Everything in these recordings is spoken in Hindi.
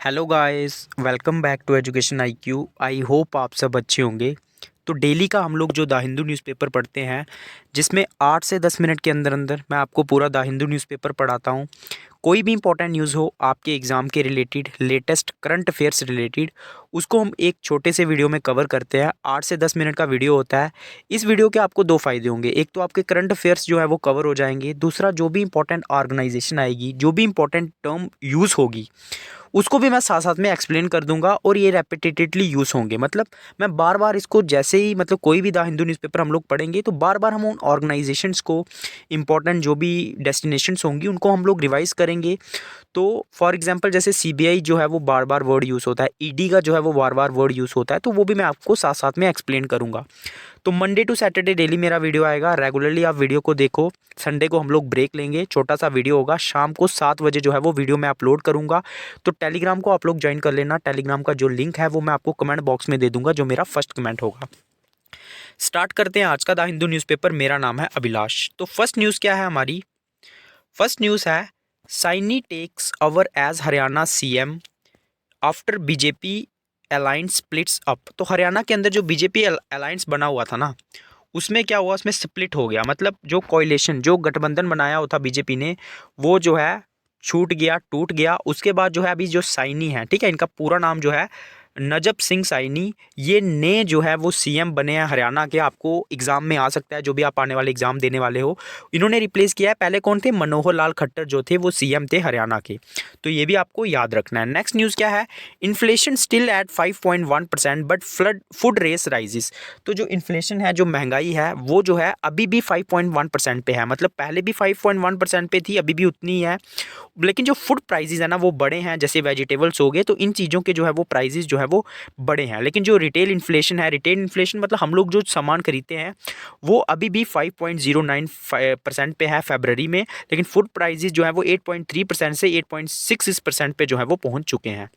Hello guys, welcome back to education IQ. I hope आप सब अच्छे होंगे। तो डेली का हम लोग जो द हिंदू न्यूज़पेपर पढ़ते हैं, जिसमें 8 से 10 मिनट के अंदर अंदर मैं आपको पूरा द हिंदू न्यूज़पेपर पढ़ाता हूँ। कोई भी इंपॉर्टेंट न्यूज़ हो आपके एग्ज़ाम के रिलेटेड, लेटेस्ट करंट अफेयर्स से रिलेटेड, उसको हम एक छोटे से वीडियो में कवर करते हैं। 8 से 10 मिनट का वीडियो होता है। इस वीडियो के आपको दो फ़ायदे होंगे। एक तो आपके करंट अफेयर्स जो है वो कवर हो जाएंगे। दूसरा, जो भी इंपॉर्टेंट ऑर्गेनाइजेशन आएगी, जो भी इंपॉर्टेंट टर्म यूज़ होगी, उसको भी मैं साथ साथ में एक्सप्लेन कर दूंगा और ये रेपिटेटिवली यूज़ होंगे। मतलब मैं बार बार इसको जैसे ही कोई भी द हिंदू न्यूज़पेपर हम लोग पढ़ेंगे तो बार बार हम उन ऑर्गेनाइजेशंस को, इंपॉर्टेंट जो भी डेस्टिनेशंस होंगी, उनको हम लोग रिवाइज करेंगे। तो फॉर एग्जांपल जैसे सीबीआई जो है वो बार बार वर्ड यूज़ होता है, ईडी का जो है वो बार बार वर्ड यूज़ होता है, तो वो भी मैं आपको साथ साथ में एक्सप्लेन करूंगा। तो मंडे टू सैटरडे डेली मेरा वीडियो आएगा। रेगुलरली आप वीडियो को देखो। संडे को हम लोग ब्रेक लेंगे, छोटा सा वीडियो होगा। शाम को 7 बजे जो है वो वीडियो मैं अपलोड करूंगा। तो टेलीग्राम को आप लोग ज्वाइन कर लेना। टेलीग्राम का जो लिंक है वो मैं आपको कमेंट बॉक्स में दे दूंगा, जो मेरा फर्स्ट कमेंट होगा। स्टार्ट करते हैं आज का द हिंदू न्यूज़पेपर। मेरा नाम है अभिलाष। तो फर्स्ट न्यूज़ क्या है हमारी? फर्स्ट न्यूज़ है, Saini takes over as Haryana CM after BJP alliance splits up. तो हरियाणा के अंदर जो बीजेपी अलायंस बना हुआ था ना, उसमें क्या हुआ, उसमें स्प्लिट हो गया। मतलब जो कोalition, जो गठबंधन बनाया हुआ था बीजेपी ने, वो जो है छूट गया, टूट गया। उसके बाद जो है अभी जो साइनी है, ठीक है, इनका पूरा नाम जो है नजब सिंह साइनी, ये ने जो है वो सीएम बने हैं हरियाणा के। आपको एग्जाम में आ सकता है, जो भी आप आने वाले एग्जाम देने वाले हो। इन्होंने रिप्लेस किया है। पहले कौन थे? मनोहर लाल खट्टर जो थे वो सीएम थे हरियाणा के। तो ये भी आपको याद रखना है। नेक्स्ट न्यूज़ क्या है? Inflation still at 5.1% but flood food race rises. तो जो इन्फ्लेशन है, जो महंगाई है, वो जो है अभी भी 5.1% पे है। मतलब पहले भी 5.1% पे थी, अभी भी उतनी ही है। लेकिन जो फूड प्राइसेस है ना, वो बड़े हैं। जैसे वेजिटेबल्स हो गए, तो इन चीज़ों के जो है वो प्राइसेस जो है वो बड़े हैं। लेकिन जो रिटेल इन्फ्लेशन है, रिटेल इन्फ्लेशन मतलब हम लोग जो सामान खरीदते हैं, वो अभी भी 5.09% पे है फरवरी में। लेकिन फूड प्राइसेस जो है वो 8.3% से 8.66% पे जो है वो पहुंच चुके हैं।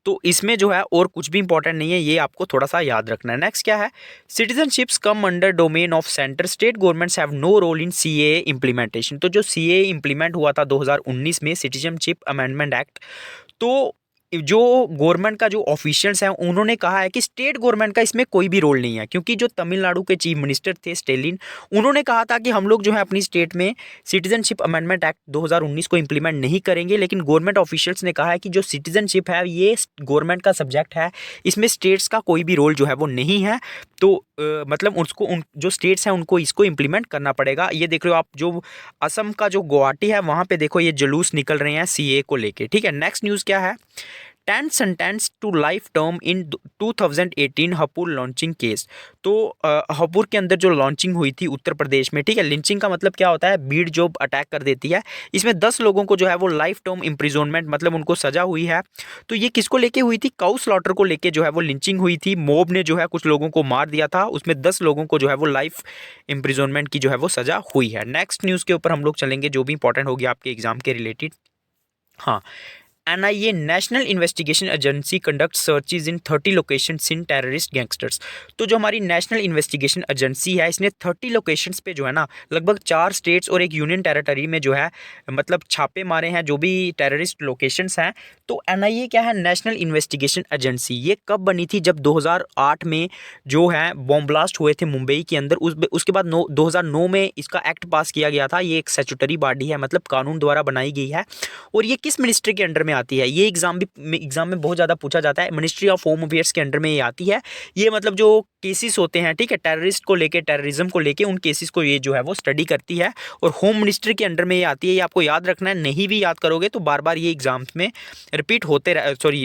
तो इसमें जो है और कुछ भी इंपॉर्टेंट नहीं है, ये आपको थोड़ा सा याद रखना है। नेक्स्ट क्या है? Citizenships come under domain of centre, state governments have no role in CAA implementation. तो जो सीएए इंप्लीमेंट हुआ था 2019 में, सिटीजनशिप अमेंडमेंट एक्ट, तो जो गवर्नमेंट का जो ऑफिशियल्स हैं, उन्होंने कहा है कि स्टेट गवर्नमेंट का इसमें कोई भी रोल नहीं है। क्योंकि जो तमिलनाडु के चीफ मिनिस्टर थे स्टेलिन, उन्होंने कहा था कि हम लोग जो है अपनी स्टेट में सिटीजनशिप अमेंडमेंट एक्ट 2019 को इम्प्लीमेंट नहीं करेंगे। लेकिन गवर्नमेंट ऑफिशियल्स ने कहा है कि जो सिटीजनशिप है ये गवर्नमेंट का सब्जेक्ट है, इसमें स्टेट्स का कोई भी रोल जो है वो नहीं है। तो मतलब उसको, उन जो स्टेट्स हैं उनको इसको इम्प्लीमेंट करना पड़ेगा। ये देख रहे हो आप, जो असम का जो गुवाहाटी है, वहाँ पे देखो ये जुलूस निकल रहे हैं सीए को लेके। ठीक है, नेक्स्ट न्यूज़ क्या है? 10 sentence to life term in 2018 Hapur lynching case. तो हपुर के अंदर जो लॉन्चिंग हुई थी उत्तर प्रदेश में, ठीक है, लिंचिंग का मतलब क्या होता है? भीड़ जो अटैक कर देती है। इसमें 10 लोगों को जो है वो लाइफ टर्म इम्प्रिजोनमेंट, मतलब उनको सजा हुई है। तो ये किसको लेके हुई थी? काउ स्लॉटर को लेके जो है वो लिंचिंग हुई थी। मोब ने जो है कुछ लोगों को मार दिया था, उसमें 10 लोगों को जो है वो लाइफ इम्प्रिजोनमेंट की जो है वो सजा हुई है। नेक्स्ट न्यूज़ के ऊपर हम लोग चलेंगे, जो भी इंपॉर्टेंट होगी आपके एग्जाम के रिलेटेड। हाँ, NIA national investigation agency conduct searches इन 30 लोकेशंस इन टेररिस्ट गैंगस्टर्स। तो जो हमारी नेशनल इन्वेस्टिगेशन एजेंसी है, इसने 30 लोकेशंस पे जो है ना, लगभग 4 स्टेट्स और एक यूनियन टेरिटरी में जो है मतलब छापे मारे हैं, जो भी टेररिस्ट लोकेशंस हैं। तो एनआईए क्या है? National investigation agency. ये कब बनी थी? जब 2008 में जो है बॉम्ब ब्लास्ट हुए थे मुंबई के अंदर। उसके बाद 2009 में इसका एक्ट पास किया गया था। ये एक स्टैट्यूटरी बॉडी है, मतलब कानून द्वारा बनाई गई है। और ये किस मिनिस्ट्री के अंडर में आती है? ये एग्जाम में बहुत ज़्यादा पूछा जाता है। मिनिस्ट्री ऑफ होम अफेयर्स के अंडर में ये आती है। ये मतलब जो केसेस होते हैं, ठीक है, टेररिस्ट को लेके, टेररिज्म को लेके, उन केसेस को ये जो है वो स्टडी करती है। और होम मिनिस्ट्री के अंडर में ये आती है। ये आपको याद रखना है। नहीं भी याद करोगे तो बार बार ये एग्जाम्स में रिपीट होते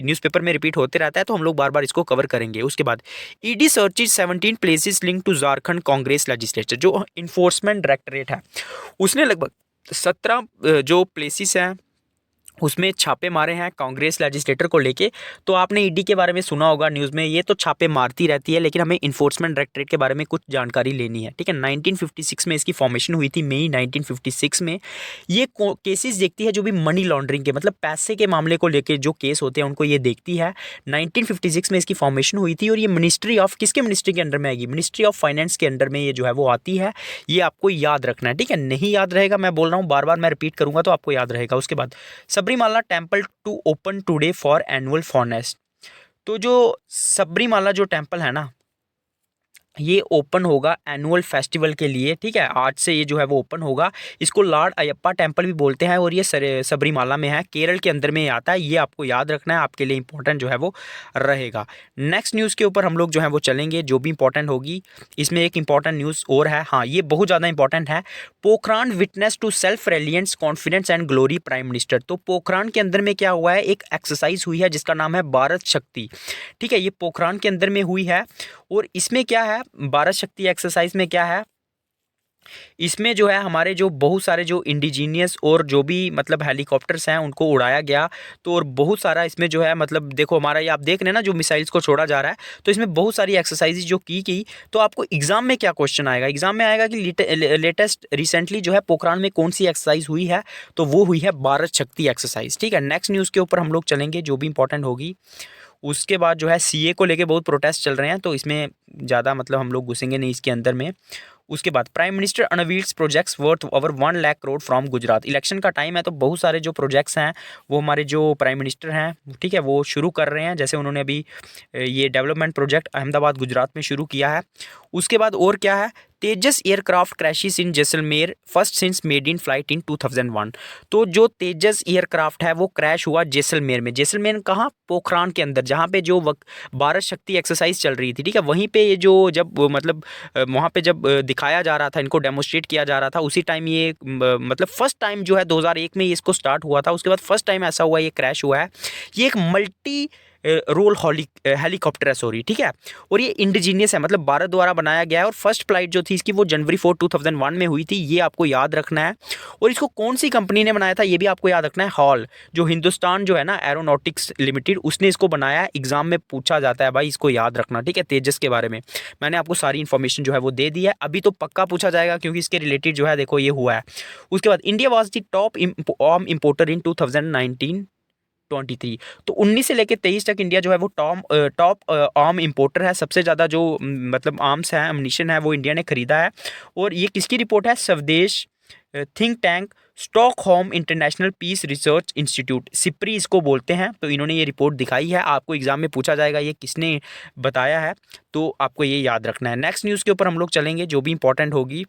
न्यूज़पेपर में रिपीट होते रहता है। तो हम लोग बार बार इसको कवर करेंगे। उसके बाद ED searches 17 places link to Jharkhand Congress legislature. जो इन्फोर्समेंट डायरेक्टरेट है, उसने लगभग 17 जो प्लेसेस हैं उसमें छापे मारे हैं कांग्रेस लेजिस्लेटर को लेके। तो आपने ईडी के बारे में सुना होगा न्यूज़ में, ये तो छापे मारती रहती है, लेकिन हमें इन्फोर्समेंट डायरेक्टरेट के बारे में कुछ जानकारी लेनी है। ठीक है, 1956 में इसकी फॉर्मेशन हुई थी, मई 1956 में। ये केसेस देखती है जो भी मनी लॉन्ड्रिंग के, मतलब पैसे के मामले को लेके जो केस होते हैं, उनको ये देखती है। 1956 में इसकी फॉर्मेशन हुई थी। और ये मिनिस्ट्री ऑफ, किसके मिनिस्ट्री के अंडर में आएगी? मिनिस्ट्री ऑफ फाइनेंस के अंडर में ये जो है वो आती है। ये आपको याद रखना है। ठीक है, नहीं याद रहेगा, मैं बोल रहा हूँ बार बार, मैं रिपीट करूंगा तो आपको याद रहेगा। उसके बाद सब Sabarimala temple to open today for annual forest. तो जो सबरीमाला जो टेम्पल है ना, ये ओपन होगा एनुअल फेस्टिवल के लिए, ठीक है। आज से ये जो है वो ओपन होगा। इसको लॉर्ड अयप्पा टेम्पल भी बोलते हैं और ये सबरीमाला में है, केरल के अंदर में ये आता है। ये आपको याद रखना है, आपके लिए इंपॉर्टेंट जो है वो रहेगा। नेक्स्ट न्यूज़ के ऊपर हम लोग जो है वो चलेंगे, जो भी इंपॉर्टेंट होगी। इसमें एक इंपॉर्टेंट न्यूज़ और है, हाँ ये बहुत ज़्यादा इंपॉर्टेंट है। Pokhran witness to self reliance confidence and glory prime minister. तो पोखरान के अंदर में क्या हुआ है, एक एक्सरसाइज हुई है जिसका नाम है भारत शक्ति, ठीक है। ये पोखरान के अंदर में हुई है और इसमें क्या है, भारत शक्ति एक्सरसाइज में क्या है, इसमें जो है हमारे जो बहुत सारे जो इंडिजीनियस और जो भी मतलब हेलीकॉप्टर्स हैं उनको उड़ाया गया। तो और बहुत सारा इसमें जो है मतलब देखो हमारा ये आप देख रहे हैं ना जो मिसाइल्स को छोड़ा जा रहा है, तो इसमें बहुत सारी एक्सरसाइजेज जो की गई। तो आपको एग्जाम में क्या क्वेश्चन आएगा, एग्जाम में आएगा कि लेटेस्ट रिसेंटली जो है पोखरान में कौन सी एक्सरसाइज हुई है, तो वो हुई है भारत शक्ति एक्सरसाइज, ठीक है। नेक्स्ट न्यूज़ के ऊपर हम लोग चलेंगे, जो भी इंपॉर्टेंट होगी। उसके बाद जो है सीए को लेके बहुत प्रोटेस्ट चल रहे हैं, तो इसमें ज़्यादा मतलब हम लोग घुसेंगे नहीं इसके अंदर में। उसके बाद prime minister unveils projects worth over 1 lakh crore from Gujarat. Election का टाइम है तो बहुत सारे जो प्रोजेक्ट्स हैं वो हमारे जो प्राइम मिनिस्टर हैं, ठीक है, वो शुरू कर रहे हैं। जैसे उन्होंने अभी ये डेवलपमेंट प्रोजेक्ट अहमदाबाद गुजरात में शुरू किया है। उसके बाद और क्या है, Tejas aircraft crashes in Jaisalmer first since maiden flight in 2001। तो जो तेजस एयरक्राफ्ट है वो क्रैश हुआ जैसलमेर में। जैसलमेर कहाँ, पोखरान के अंदर, जहाँ पे जो भारत शक्ति एक्सरसाइज चल रही थी, ठीक है। वहीं पे ये जो जब मतलब वहाँ पे जब दिखाया जा रहा था, इनको डेमोस्ट्रेट किया जा रहा था, उसी टाइम ये मतलब फर्स्ट टाइम जो है 2001 में ये इसको स्टार्ट हुआ था। उसके बाद फर्स्ट टाइम ऐसा हुआ ये क्रैश हुआ है। ये एक मल्टी रोल हेलीकॉप्टर है, सॉरी, ठीक है। और ये इंडिजीनियस है, मतलब भारत द्वारा बनाया गया है। और फर्स्ट फ्लाइट जो थी इसकी वो जनवरी 4, 2001 में हुई थी, ये आपको याद रखना है। और इसको कौन सी कंपनी ने बनाया था ये भी आपको याद रखना है, हॉल, जो हिंदुस्तान जो है ना एरोनॉटिक्स लिमिटेड, उसने इसको बनाया है। एग्जाम में पूछा जाता है भाई, इसको याद रखना, ठीक है। तेजस के बारे में मैंने आपको सारी इन्फॉर्मेशन जो है वो दे दी है, अभी तो पक्का पूछा जाएगा क्योंकि इसके रिलेटेड जो है देखो ये हुआ है। उसके बाद India was the top arm importer in 2019-23। तो 19 से लेकर 23 तक इंडिया जो है वो टॉप आर्म इंपोर्टर है। सबसे ज़्यादा जो मतलब आर्म्स हैं, अम्यूनिशन है, वो इंडिया ने खरीदा है। और ये किसकी रिपोर्ट है, Swedish think tank Stockholm International Peace Research Institute, SIPRI इसको बोलते हैं। तो इन्होंने ये रिपोर्ट दिखाई है, आपको एग्जाम में पूछा जाएगा ये किसने बताया है, तो आपको ये याद रखना है। नेक्स्ट न्यूज़ के ऊपर हम लोग चलेंगे, जो भी इंपॉर्टेंट होगी।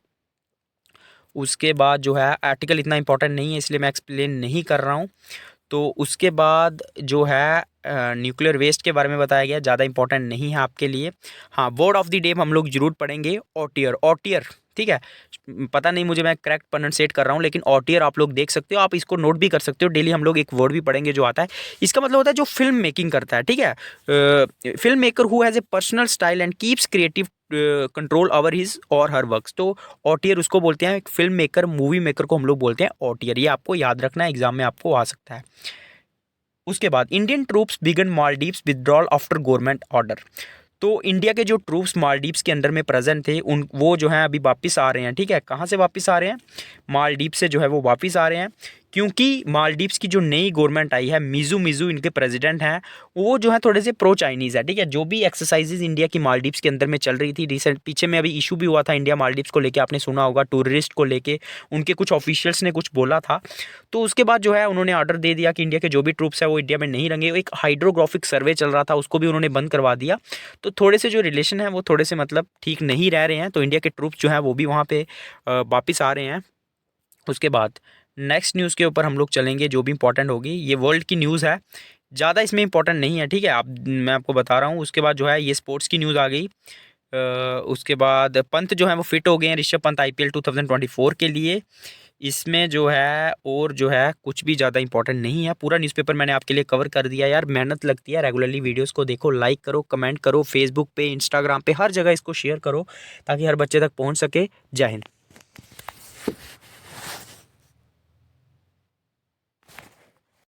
उसके बाद जो है आर्टिकल इतना इंपॉर्टेंट नहीं है इसलिए मैं एक्सप्लेन नहीं कर रहा हूँ। तो उसके बाद जो है न्यूक्लियर वेस्ट के बारे में बताया गया, ज़्यादा इंपॉर्टेंट नहीं है आपके लिए। हाँ, वर्ड ऑफ द डे हम लोग जरूर पढ़ेंगे, ऑटियर, ऑटियर, ठीक है। पता नहीं मुझे मैं करेक्ट प्रोनाउंसिएट कर रहा हूँ, लेकिन ऑटियर आप लोग देख सकते हो, आप इसको नोट भी कर सकते हो। डेली हम लोग एक वर्ड भी पढ़ेंगे जो आता है। इसका मतलब होता है जो फिल्म मेकिंग करता है, ठीक है। Film maker who has a personal style and keeps creative control over his और हर वर्क्स। तो ऑटियर उसको बोलते हैं, एक फिल्म मेकर, मूवी मेकर को हम लोग बोलते हैं ऑटियर। ये आपको याद रखना है, एग्जाम में आपको आ सकता है। उसके बाद Indian troops begin Maldives withdrawal after government order. तो इंडिया के जो ट्रूप्स मालदीव्स के अंदर में प्रेजेंट थे उन वो जो है अभी वापस आ रहे हैं, ठीक है। कहाँ से वापस आ रहे हैं, मालदीव से जो है वो वापस आ रहे हैं, क्योंकि मालदीव्स की जो नई गवर्नमेंट आई है, मिज़ू इनके प्रेसिडेंट हैं, वो जो है थोड़े से प्रो चाइनीज़ है, ठीक है। जो भी एक्सरसाइजेज इंडिया की मालदीव्स के अंदर में चल रही थी, रिसेंट पीछे में अभी इशू भी हुआ था इंडिया मालदीव्स को लेके, आपने सुना होगा, टूरिस्ट को लेके उनके कुछ ऑफिशियल्स ने कुछ बोला था। तो उसके बाद जो है उन्होंने ऑर्डर दे दिया कि इंडिया के जो भी ट्रूप्स है वो इंडिया में नहीं रहेंगे। एक हाइड्रोग्राफिक सर्वे चल रहा था, उसको भी उन्होंने बंद करवा दिया। तो थोड़े से जो रिलेशन है वो थोड़े से मतलब ठीक नहीं रह रहे हैं। तो इंडिया के ट्रूप्स जो हैं वो भी वहाँ पे वापस आ रहे हैं। उसके बाद नेक्स्ट न्यूज़ के ऊपर हम लोग चलेंगे, जो भी इंपॉर्टेंट होगी। ये वर्ल्ड की न्यूज़ है, ज़्यादा इसमें इंपॉर्टेंट नहीं है, ठीक है। मैं आपको बता रहा हूँ। उसके बाद जो है ये स्पोर्ट्स की न्यूज़ आ गई। उसके बाद पंत जो है वो फिट हो गए हैं, ऋषभ पंत IPL 2024 के लिए। इसमें जो है और जो है कुछ भी ज़्यादा इंपॉर्टेंट नहीं है। पूरा न्यूज़पेपर मैंने आपके लिए कवर कर दिया यार। मेहनत लगती है, रेगुलरली वीडियोस को देखो, लाइक करो, कमेंट करो, फेसबुक पे, इंस्टाग्राम पे, हर जगह इसको शेयर करो ताकि हर बच्चे तक पहुंच सके। जय हिंद।